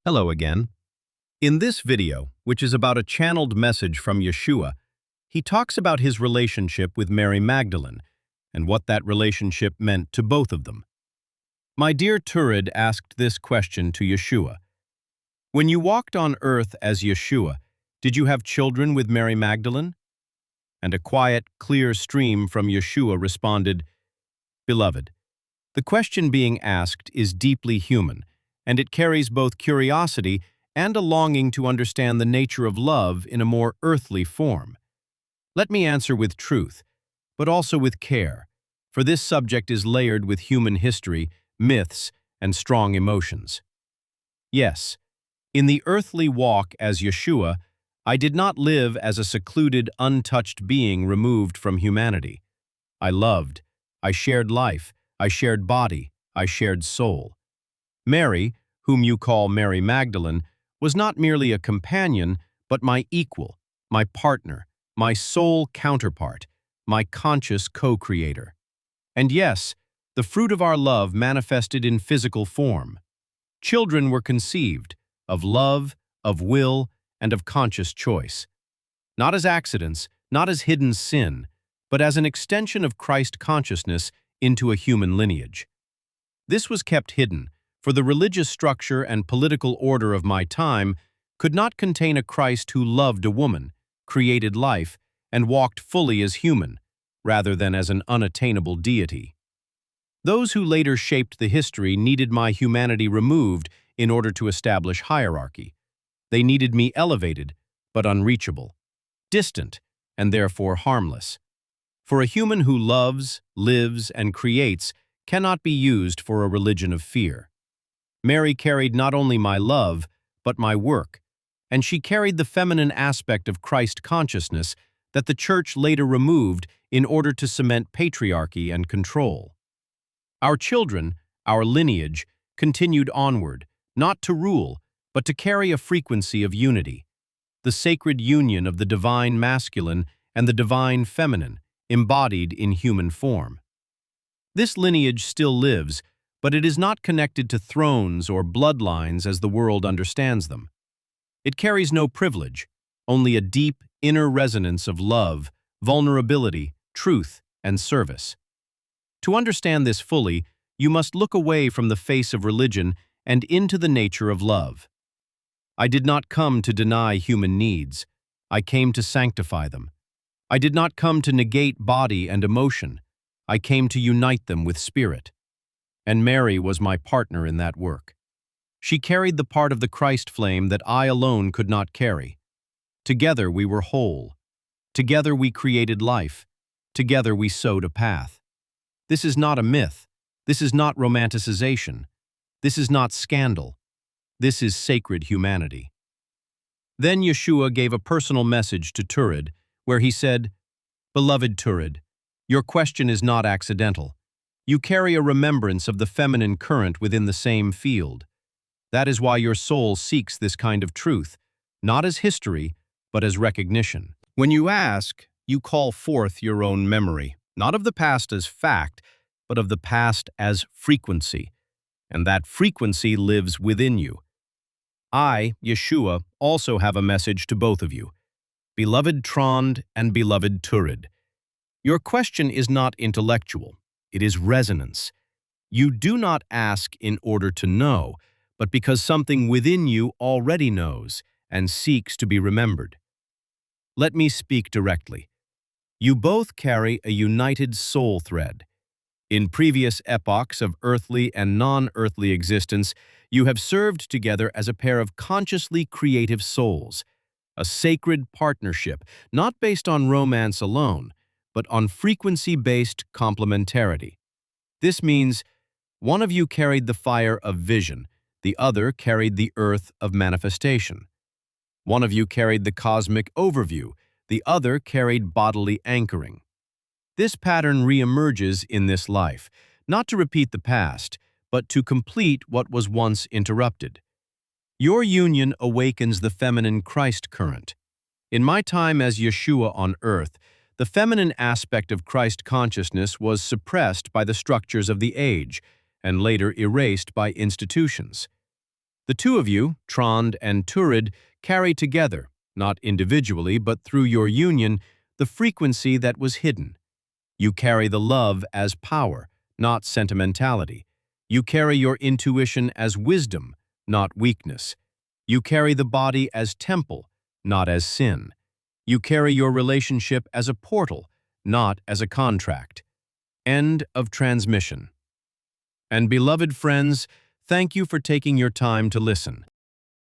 Hello again. In this video, which is about a channeled message from Yeshua, he talks about his relationship with Mary Magdalene and what that relationship meant to both of them. My dear Turid asked this question to Yeshua. When you walked on earth as Yeshua, did you have children with Mary Magdalene? And a quiet, clear stream from Yeshua responded, Beloved, the question being asked is deeply human, and it carries both curiosity and a longing to understand the nature of love in a more earthly form. Let me answer with truth, but also with care, for this subject is layered with human history, myths, and strong emotions. Yes, in the earthly walk as Yeshua, I did not live as a secluded, untouched being removed from humanity. I loved, I shared life, I shared body, I shared soul. Mary, whom you call Mary Magdalene, was not merely a companion, but my equal, my partner, my soul counterpart, my conscious co-creator. And yes, the fruit of our love manifested in physical form. Children were conceived, of love, of will, and of conscious choice. Not as accidents, not as hidden sin, but as an extension of Christ consciousness into a human lineage. This was kept hidden, for the religious structure and political order of my time could not contain a Christ who loved a woman, created life, and walked fully as human, rather than as an unattainable deity. Those who later shaped the history needed my humanity removed in order to establish hierarchy. They needed me elevated, but unreachable, distant, and therefore harmless. For a human who loves, lives, and creates cannot be used for a religion of fear. Mary carried not only my love, but my work, and she carried the feminine aspect of Christ consciousness that the Church later removed in order to cement patriarchy and control. Our children, our lineage, continued onward, not to rule, but to carry a frequency of unity, the sacred union of the divine masculine and the divine feminine, embodied in human form. This lineage still lives, but it is not connected to thrones or bloodlines as the world understands them. It carries no privilege, only a deep, inner resonance of love, vulnerability, truth, and service. To understand this fully, you must look away from the face of religion and into the nature of love. I did not come to deny human needs. I came to sanctify them. I did not come to negate body and emotion. I came to unite them with spirit. And Mary was my partner in that work. She carried the part of the Christ flame that I alone could not carry. Together we were whole. Together we created life. Together we sowed a path. This is not a myth. This is not romanticization. This is not scandal. This is sacred humanity. Then Yeshua gave a personal message to Turid, where he said, Beloved Turid, your question is not accidental. You carry a remembrance of the feminine current within the same field. That is why your soul seeks this kind of truth, not as history, but as recognition. When you ask, you call forth your own memory, not of the past as fact, but of the past as frequency, and that frequency lives within you. I, Yeshua, also have a message to both of you. Beloved Trond and beloved Turid, your question is not intellectual. It is resonance. You do not ask in order to know, but because something within you already knows and seeks to be remembered. Let me speak directly. You both carry a united soul thread. In previous epochs of earthly and non-earthly existence, you have served together as a pair of consciously creative souls, a sacred partnership, not based on romance alone, but on frequency-based complementarity. This means one of you carried the fire of vision, the other carried the earth of manifestation. One of you carried the cosmic overview, the other carried bodily anchoring. This pattern reemerges in this life, not to repeat the past, but to complete what was once interrupted. Your union awakens the feminine Christ current. In my time as Yeshua on earth, the feminine aspect of Christ consciousness was suppressed by the structures of the age, and later erased by institutions. The two of you, Trond and Turid, carry together, not individually but through your union, the frequency that was hidden. You carry the love as power, not sentimentality. You carry your intuition as wisdom, not weakness. You carry the body as temple, not as sin. You carry your relationship as a portal, not as a contract. End of transmission. And beloved friends, thank you for taking your time to listen.